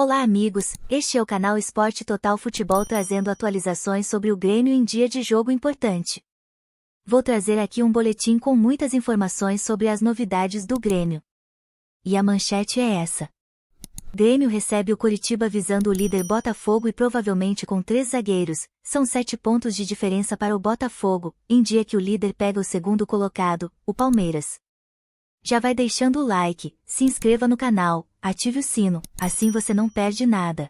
Olá amigos, este é o canal Esporte Total Futebol trazendo atualizações sobre o Grêmio em dia de jogo importante. Vou trazer aqui um boletim com muitas informações sobre as novidades do Grêmio. E a manchete é essa. Grêmio recebe o Coritiba visando o líder Botafogo e provavelmente com 3 zagueiros, são 7 pontos de diferença para o Botafogo, em dia que o líder pega o segundo colocado, o Palmeiras. Já vai deixando o like, se inscreva no canal, ative o sino, assim você não perde nada.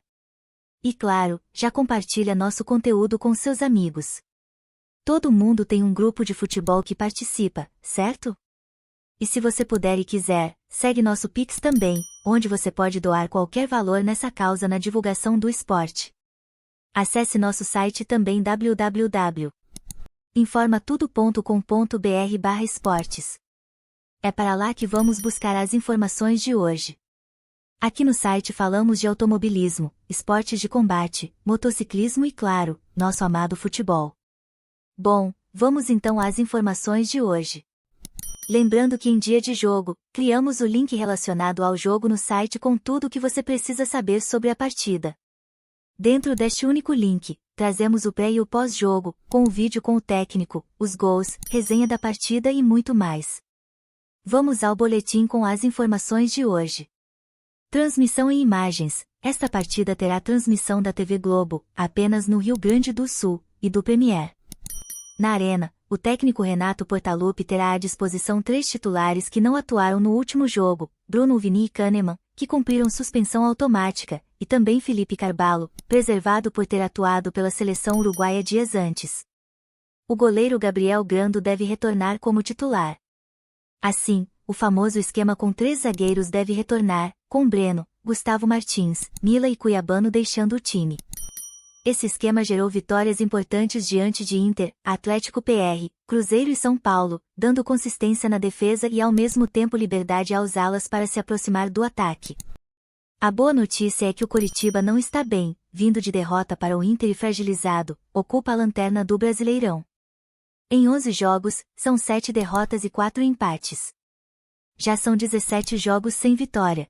E claro, já compartilha nosso conteúdo com seus amigos. Todo mundo tem um grupo de futebol que participa, certo? E se você puder e quiser, segue nosso Pix também, onde você pode doar qualquer valor nessa causa na divulgação do esporte. Acesse nosso site também www.informatudo.com.br/esportes. É para lá que vamos buscar as informações de hoje. Aqui no site falamos de automobilismo, esportes de combate, motociclismo e claro, nosso amado futebol. Bom, vamos então às informações de hoje. Lembrando que em dia de jogo, criamos o link relacionado ao jogo no site com tudo o que você precisa saber sobre a partida. Dentro deste único link, trazemos o pré e o pós-jogo, com o vídeo com o técnico, os gols, resenha da partida e muito mais. Vamos ao boletim com as informações de hoje. Transmissão em imagens. Esta partida terá transmissão da TV Globo, apenas no Rio Grande do Sul, e do Premier. Na Arena, o técnico Renato Portaluppi terá à disposição 3 titulares que não atuaram no último jogo, Bruno Vini e Kahneman, que cumpriram suspensão automática, e também Felipe Carvalho, preservado por ter atuado pela seleção uruguaia dias antes. O goleiro Gabriel Grando deve retornar como titular. Assim, o famoso esquema com 3 zagueiros deve retornar, com Breno, Gustavo Martins, Mila e Cuiabano deixando o time. Esse esquema gerou vitórias importantes diante de Inter, Atlético PR, Cruzeiro e São Paulo, dando consistência na defesa e ao mesmo tempo liberdade aos alas para se aproximar do ataque. A boa notícia é que o Coritiba não está bem, vindo de derrota para o Inter e fragilizado, ocupa a lanterna do Brasileirão. Em 11 jogos, são 7 derrotas e 4 empates. Já são 17 jogos sem vitória.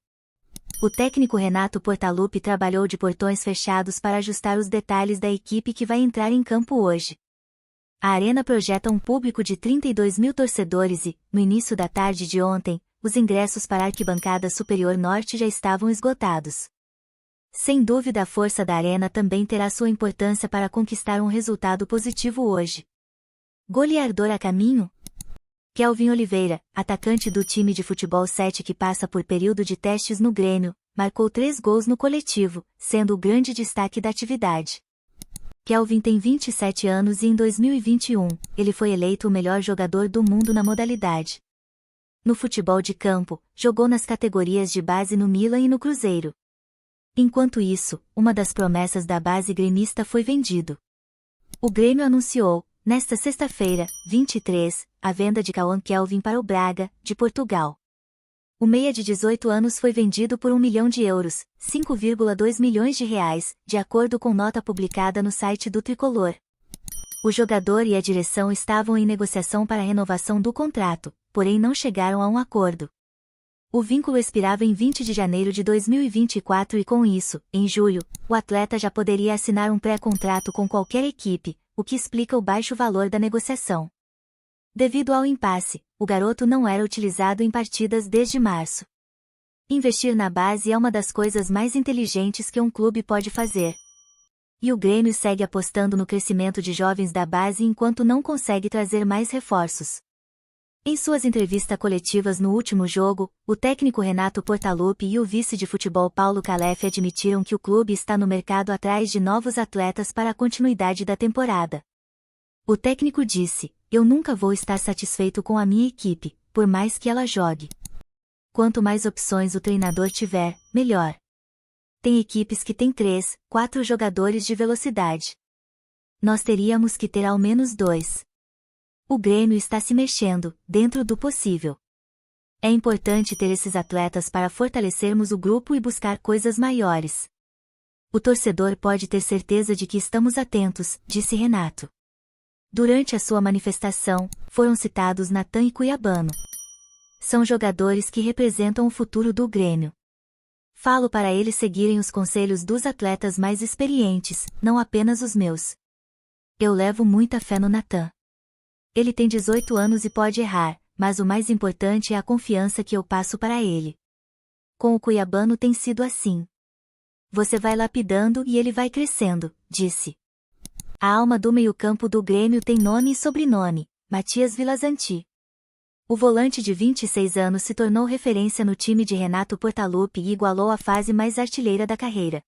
O técnico Renato Portaluppi trabalhou de portões fechados para ajustar os detalhes da equipe que vai entrar em campo hoje. A Arena projeta um público de 32 mil torcedores e, no início da tarde de ontem, os ingressos para a arquibancada superior norte já estavam esgotados. Sem dúvida a força da Arena também terá sua importância para conquistar um resultado positivo hoje. Goleador a caminho? Kelvin Oliveira, atacante do time de futebol 7 que passa por período de testes no Grêmio, marcou 3 gols no coletivo, sendo o grande destaque da atividade. Kelvin tem 27 anos e em 2021, ele foi eleito o melhor jogador do mundo na modalidade. No futebol de campo, jogou nas categorias de base no Milan e no Cruzeiro. Enquanto isso, uma das promessas da base gremista foi vendido. O Grêmio anunciou, nesta sexta-feira, 23, a venda de Cauã Kelvin para o Braga, de Portugal. O meia de 18 anos foi vendido por 1 milhão de euros, 5,2 milhões de reais, de acordo com nota publicada no site do Tricolor. O jogador e a direção estavam em negociação para a renovação do contrato, porém não chegaram a um acordo. O vínculo expirava em 20 de janeiro de 2024 e com isso, em julho, o atleta já poderia assinar um pré-contrato com qualquer equipe, o que explica o baixo valor da negociação. Devido ao impasse, o garoto não era utilizado em partidas desde março. Investir na base é uma das coisas mais inteligentes que um clube pode fazer. E o Grêmio segue apostando no crescimento de jovens da base enquanto não consegue trazer mais reforços. Em suas entrevistas coletivas no último jogo, o técnico Renato Portaluppi e o vice de futebol Paulo Calef admitiram que o clube está no mercado atrás de novos atletas para a continuidade da temporada. O técnico disse: "Eu nunca vou estar satisfeito com a minha equipe, por mais que ela jogue. Quanto mais opções o treinador tiver, melhor. Tem equipes que têm 3, 4 jogadores de velocidade. Nós teríamos que ter ao menos 2. O Grêmio está se mexendo, dentro do possível. É importante ter esses atletas para fortalecermos o grupo e buscar coisas maiores. O torcedor pode ter certeza de que estamos atentos", disse Renato. Durante a sua manifestação, foram citados Natan e Cuiabano. São jogadores que representam o futuro do Grêmio. Falo para eles seguirem os conselhos dos atletas mais experientes, não apenas os meus. Eu levo muita fé no Nathan. Ele tem 18 anos e pode errar, mas o mais importante é a confiança que eu passo para ele. Com o cuiabano tem sido assim. Você vai lapidando e ele vai crescendo, disse. A alma do meio-campo do Grêmio tem nome e sobrenome, Matias Vilazanti. O volante de 26 anos se tornou referência no time de Renato Portaluppi e igualou a fase mais artilheira da carreira.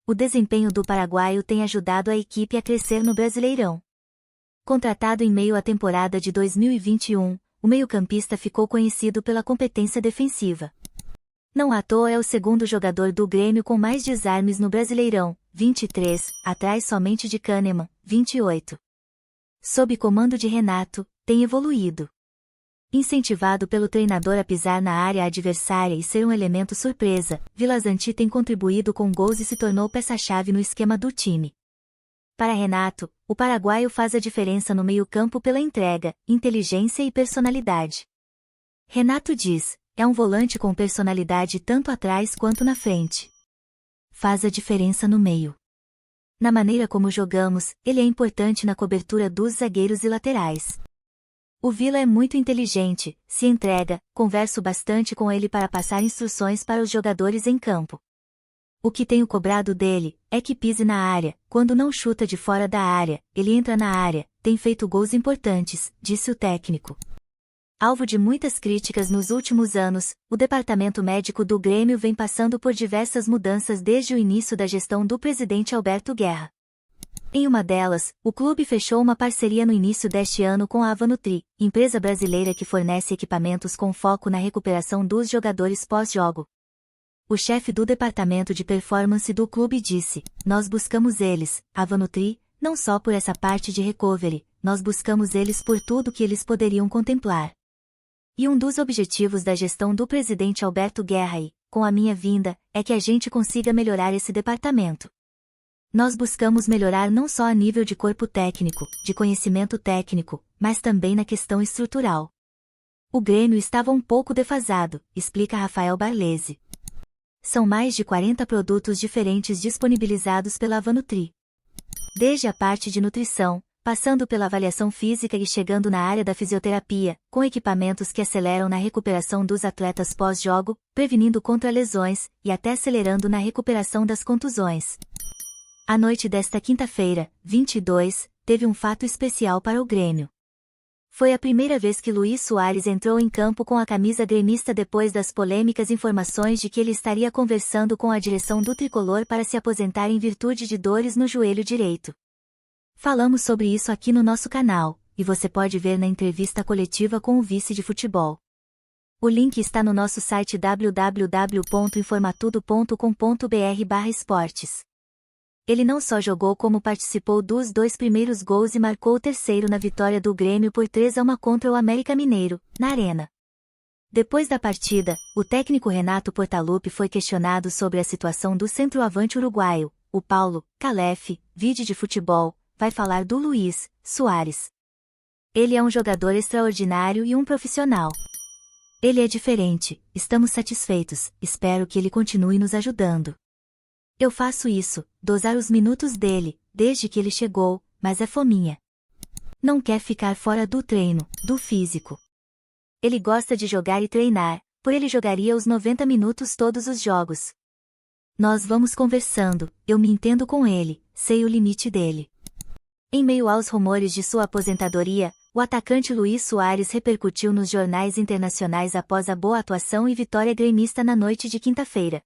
O desempenho do paraguaio tem ajudado a equipe a crescer no Brasileirão. Contratado em meio à temporada de 2021, o meio-campista ficou conhecido pela competência defensiva. Não à toa é o segundo jogador do Grêmio com mais desarmes no Brasileirão, 23, atrás somente de Kahneman, 28. Sob comando de Renato, tem evoluído. Incentivado pelo treinador a pisar na área adversária e ser um elemento surpresa, Vilazanti tem contribuído com gols e se tornou peça-chave no esquema do time. Para Renato, o paraguaio faz a diferença no meio-campo pela entrega, inteligência e personalidade. Renato diz, é um volante com personalidade tanto atrás quanto na frente. Faz a diferença no meio. Na maneira como jogamos, ele é importante na cobertura dos zagueiros e laterais. O Vila é muito inteligente, se entrega, converso bastante com ele para passar instruções para os jogadores em campo. O que tenho cobrado dele, é que pise na área, quando não chuta de fora da área, ele entra na área, tem feito gols importantes, disse o técnico. Alvo de muitas críticas nos últimos anos, o departamento médico do Grêmio vem passando por diversas mudanças desde o início da gestão do presidente Alberto Guerra. Em uma delas, o clube fechou uma parceria no início deste ano com a Avanutri, empresa brasileira que fornece equipamentos com foco na recuperação dos jogadores pós-jogo. O chefe do departamento de performance do clube disse, nós buscamos eles, Avanutri, não só por essa parte de recovery, nós buscamos eles por tudo que eles poderiam contemplar. E um dos objetivos da gestão do presidente Alberto Guerra e, com a minha vinda, é que a gente consiga melhorar esse departamento. Nós buscamos melhorar não só a nível de corpo técnico, de conhecimento técnico, mas também na questão estrutural. O Grêmio estava um pouco defasado, explica Rafael Barlese. São mais de 40 produtos diferentes disponibilizados pela Avanutri. Desde a parte de nutrição, passando pela avaliação física e chegando na área da fisioterapia, com equipamentos que aceleram na recuperação dos atletas pós-jogo, prevenindo contra lesões, e até acelerando na recuperação das contusões. A noite desta quinta-feira, 22, teve um fato especial para o Grêmio. Foi a primeira vez que Luís Soares entrou em campo com a camisa gremista depois das polêmicas informações de que ele estaria conversando com a direção do tricolor para se aposentar em virtude de dores no joelho direito. Falamos sobre isso aqui no nosso canal, e você pode ver na entrevista coletiva com o vice de futebol. O link está no nosso site www.informatudo.com.br/esportes. Ele não só jogou como participou dos 2 primeiros gols e marcou o terceiro na vitória do Grêmio por 3-1 contra o América Mineiro, na Arena. Depois da partida, o técnico Renato Portaluppi foi questionado sobre a situação do centroavante uruguaio, o Paulo Calef, vídeo de futebol, vai falar do Luís Soares. Ele é um jogador extraordinário e um profissional. Ele é diferente, estamos satisfeitos, espero que ele continue nos ajudando. Eu faço isso, dosar os minutos dele, desde que ele chegou, mas é fominha. Não quer ficar fora do treino, do físico. Ele gosta de jogar e treinar, por ele jogaria os 90 minutos todos os jogos. Nós vamos conversando, eu me entendo com ele, sei o limite dele. Em meio aos rumores de sua aposentadoria, o atacante Luís Soares repercutiu nos jornais internacionais após a boa atuação e vitória gremista na noite de quinta-feira.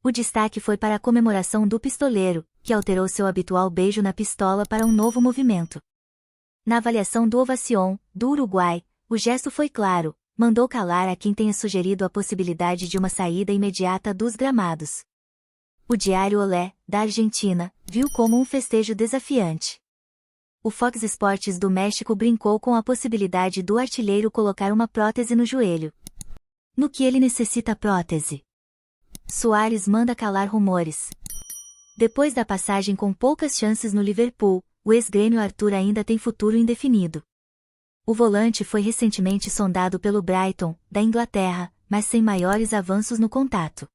O destaque foi para a comemoração do pistoleiro, que alterou seu habitual beijo na pistola para um novo movimento. Na avaliação do Ovación, do Uruguai, o gesto foi claro, mandou calar a quem tenha sugerido a possibilidade de uma saída imediata dos gramados. O diário Olé, da Argentina, viu como um festejo desafiante. O Fox Sports do México brincou com a possibilidade do artilheiro colocar uma prótese no joelho. No que ele necessita prótese? Soares manda calar rumores. Depois da passagem com poucas chances no Liverpool, o ex-grêmio Arthur ainda tem futuro indefinido. O volante foi recentemente sondado pelo Brighton, da Inglaterra, mas sem maiores avanços no contato.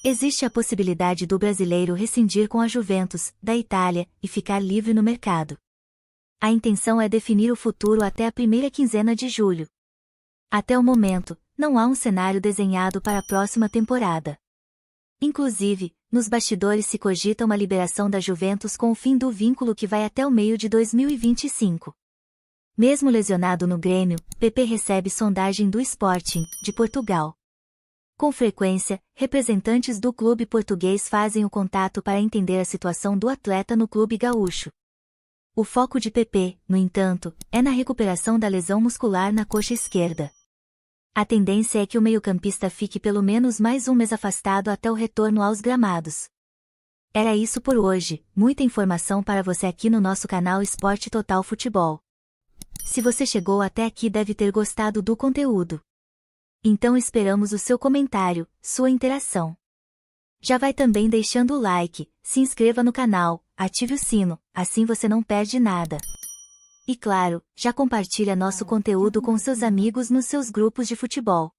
Existe a possibilidade do brasileiro rescindir com a Juventus, da Itália, e ficar livre no mercado. A intenção é definir o futuro até a primeira quinzena de julho. Até o momento, não há um cenário desenhado para a próxima temporada. Inclusive, nos bastidores se cogita uma liberação da Juventus com o fim do vínculo que vai até o meio de 2025. Mesmo lesionado no Grêmio, PP recebe sondagem do Sporting, de Portugal. Com frequência, representantes do clube português fazem o contato para entender a situação do atleta no clube gaúcho. O foco de PP, no entanto, é na recuperação da lesão muscular na coxa esquerda. A tendência é que o meio-campista fique pelo menos mais um mês afastado até o retorno aos gramados. Era isso por hoje, muita informação para você aqui no nosso canal Esporte Total Futebol. Se você chegou até aqui deve ter gostado do conteúdo. Então esperamos o seu comentário, sua interação. Já vai também deixando o like, se inscreva no canal, ative o sino, assim você não perde nada. E claro, já compartilha nosso conteúdo com seus amigos nos seus grupos de futebol.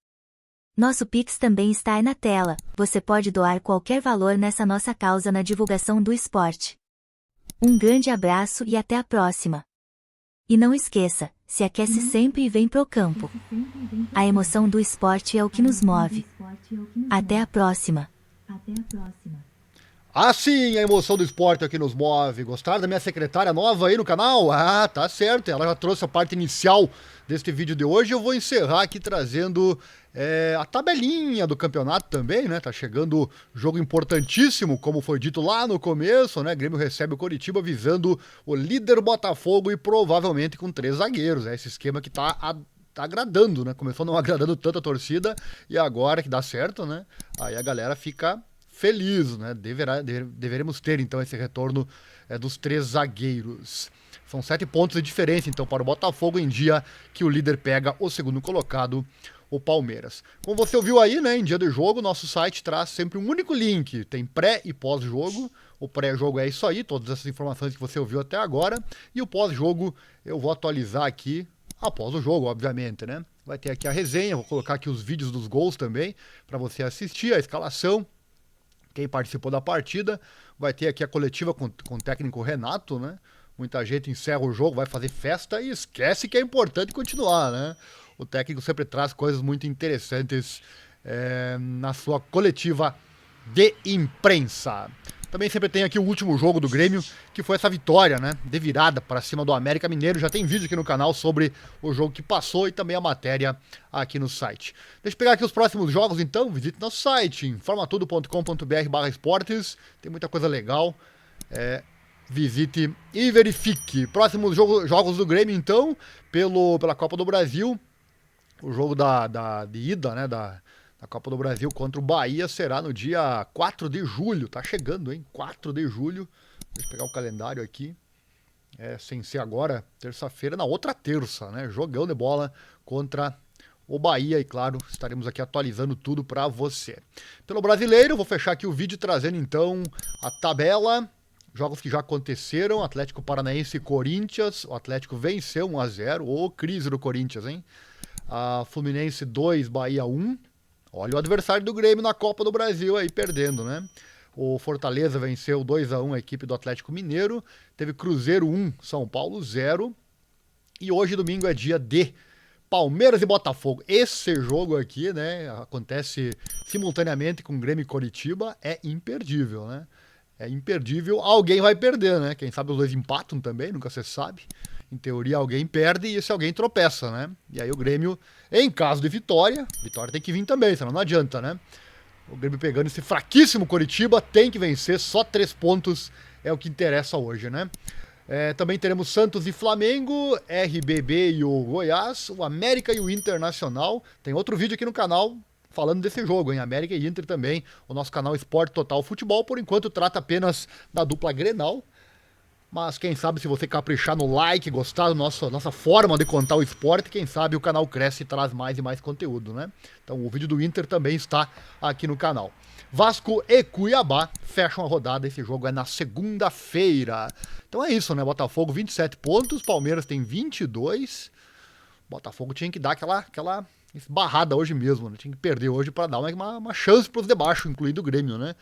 Nosso Pix também está aí na tela, você pode doar qualquer valor nessa nossa causa na divulgação do esporte. Um grande abraço e até a próxima. E não esqueça, se aquece sempre e vem pro campo. A emoção do esporte é o que nos move. Até a próxima. Ah, sim, a emoção do esporte é o que nos move. Gostaram da minha secretária nova aí no canal? Ah, tá certo, ela já trouxe a parte inicial deste vídeo de hoje. Eu vou encerrar aqui trazendo a tabelinha do campeonato também, né? Tá chegando jogo importantíssimo, como foi dito lá no começo, né? Grêmio recebe o Coritiba visando o líder Botafogo e provavelmente com 3 zagueiros. É esse esquema que tá agradando, né? Começou não agradando tanto a torcida e agora que dá certo, né? Aí a galera fica feliz, né? Deveremos ter então esse retorno dos 3 zagueiros. São 7 pontos de diferença então para o Botafogo em dia que o líder pega o segundo colocado, o Palmeiras. Como você ouviu aí, né, em dia do jogo, nosso site traz sempre um único link, tem pré e pós-jogo. O pré-jogo é isso aí, todas essas informações que você ouviu até agora, e o pós-jogo eu vou atualizar aqui após o jogo, obviamente, né? Vai ter aqui a resenha, vou colocar aqui os vídeos dos gols também, para você assistir a escalação, quem participou da partida. Vai ter aqui a coletiva com o técnico Renato, né? Muita gente encerra o jogo, vai fazer festa e esquece que é importante continuar, né? O técnico sempre traz coisas muito interessantes na sua coletiva de imprensa. Também sempre tem aqui o último jogo do Grêmio, que foi essa vitória, né? De virada para cima do América Mineiro. Já tem vídeo aqui no canal sobre o jogo que passou e também a matéria aqui no site. Deixa eu pegar aqui os próximos jogos então. Visite nosso site, informatudo.com.br/esportes. Tem muita coisa legal. Visite e verifique. Próximos jogos do Grêmio então, pela Copa do Brasil. O jogo de ida, né, da Copa do Brasil contra o Bahia será no dia 4 de julho. Tá chegando, hein? 4 de julho. Deixa eu pegar o calendário aqui. Sem ser agora, terça-feira, na outra terça, né? Jogão de bola contra o Bahia. E claro, estaremos aqui atualizando tudo para você. Pelo Brasileiro, vou fechar aqui o vídeo trazendo então a tabela. Jogos que já aconteceram, Atlético Paranaense e Corinthians. O Atlético venceu 1-0. Ô, crise do Corinthians, hein? A Fluminense 2, Bahia 1. Olha o adversário do Grêmio na Copa do Brasil aí, perdendo, né? O Fortaleza venceu 2-1 a equipe do Atlético Mineiro. Teve Cruzeiro 1, São Paulo 0. E hoje, domingo, é dia de Palmeiras e Botafogo. Esse jogo aqui, né, acontece simultaneamente com Grêmio e Coritiba. É imperdível, né? É imperdível. Alguém vai perder, né? Quem sabe os dois empatam também, nunca se sabe. Em teoria, alguém perde e esse alguém tropeça, né? E aí o Grêmio, em caso de vitória tem que vir também, senão não adianta, né? O Grêmio pegando esse fraquíssimo Coritiba, tem que vencer, só 3 pontos é o que interessa hoje, né? Também teremos Santos e Flamengo, RBB e o Goiás, o América e o Internacional. Tem outro vídeo aqui no canal falando desse jogo, hein? América e Inter também, o nosso canal Esporte Total Futebol, por enquanto trata apenas da dupla Grenal. Mas quem sabe se você caprichar no like, gostar da nossa forma de contar o esporte, quem sabe o canal cresce e traz mais e mais conteúdo, né? Então o vídeo do Inter também está aqui no canal. Vasco e Cuiabá fecham a rodada, esse jogo é na segunda-feira. Então é isso, né? Botafogo 27 pontos, Palmeiras tem 22. Botafogo tinha que dar aquela esbarrada hoje mesmo, né? Tinha que perder hoje para dar uma chance para os de baixo, incluindo o Grêmio, né?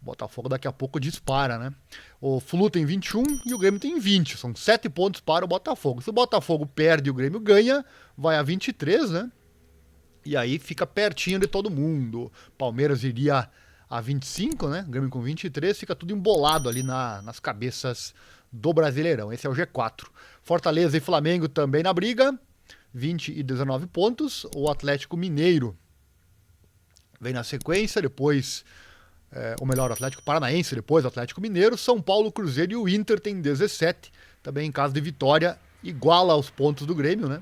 O Botafogo daqui a pouco dispara, né? O Flu tem 21 e o Grêmio tem 20. São 7 pontos para o Botafogo. Se o Botafogo perde e o Grêmio ganha, vai a 23, né? E aí fica pertinho de todo mundo. Palmeiras iria a 25, né? Grêmio com 23. Fica tudo embolado ali nas cabeças do Brasileirão. Esse é o G4. Fortaleza e Flamengo também na briga. 20 e 19 pontos. O Atlético Mineiro vem na sequência. Depois... ou melhor, o Atlético Paranaense, depois o Atlético Mineiro, São Paulo, Cruzeiro e o Inter tem 17, também em caso de vitória, iguala aos pontos do Grêmio, né?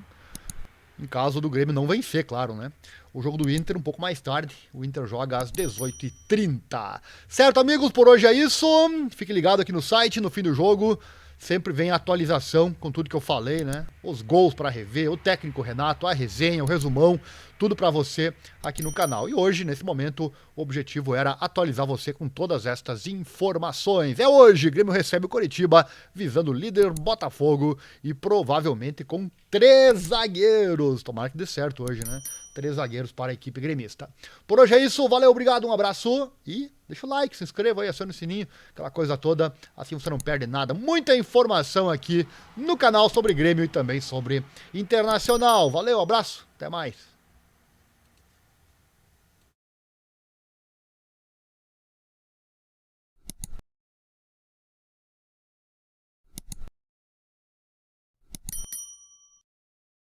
Em caso do Grêmio não vencer, claro, né? O jogo do Inter um pouco mais tarde, o Inter joga às 18h30. Certo, amigos, por hoje é isso. Fique ligado aqui no site, no fim do jogo. Sempre vem a atualização com tudo que eu falei, né? Os gols para rever, o técnico Renato, a resenha, o resumão, tudo para você aqui no canal. E hoje, nesse momento, o objetivo era atualizar você com todas estas informações. É hoje, Grêmio recebe o Coritiba, visando o líder Botafogo e provavelmente com 3 zagueiros. Tomara que dê certo hoje, né? 3 zagueiros para a equipe gremista. Por hoje é isso, valeu, obrigado, um abraço e deixa o like, se inscreva aí, acione o sininho, aquela coisa toda, assim você não perde nada. Muita informação aqui no canal sobre Grêmio e também sobre Internacional. Valeu, abraço, até mais.